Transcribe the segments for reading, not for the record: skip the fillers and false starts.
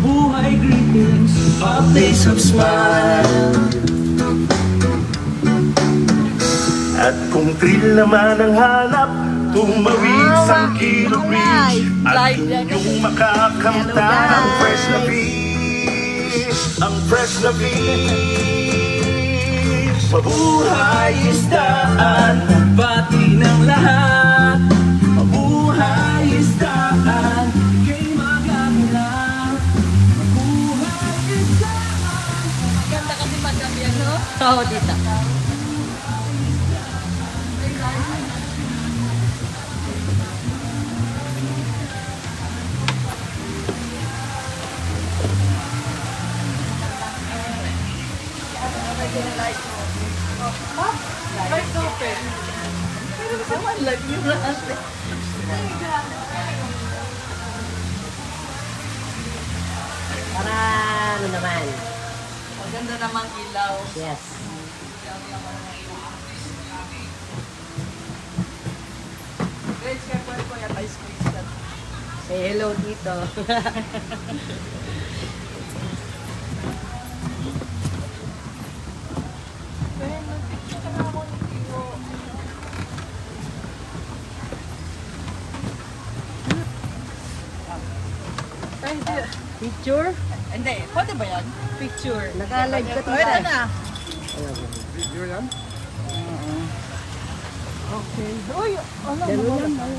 Mabuhay greetings, a place of smile. At kung thrill naman ang hanap, tumawid sa Kilo Bridge at inyong makakamta ang fresh na beach. Ang fresh na beach. Mabuhay isdaan, bati ng lahat. Mabuhay isdaan, ika'y magagala. Mabuhay isdaan. Ganda kasi magabi ano? Oo, dito. Right open. Pero sa one life yung lahat. Para ano naman? Maganda namang ilaw. Yes. Guys, kaya po ko yung ice cream stand. Say hello dito. Picture? Hindi, pwede ba yan? Picture. Naka-live ka Pwede tita. na. Video yan? Okay. Uy, ano Ganun mo? lang.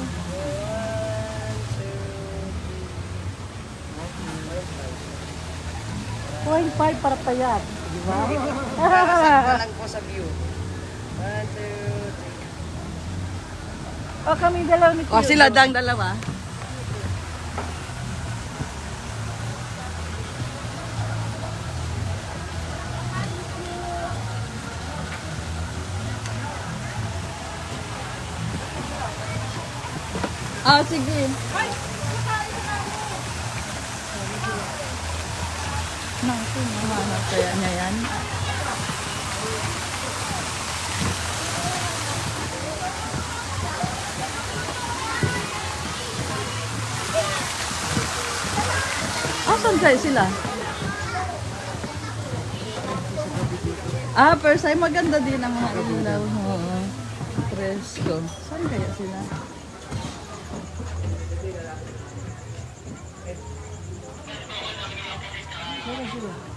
Point 5 para payat. Di ba? Lang po sa view. 1, 2, 3. O kami dalawa ni O, sila dang dalawa. Ah, sige. Naku, mahanap kaya niya yan. Asan kayo sila? Ah, first time maganda din ang mga ilaw. Oo. Presko. Saan kaya sila? Wala sila.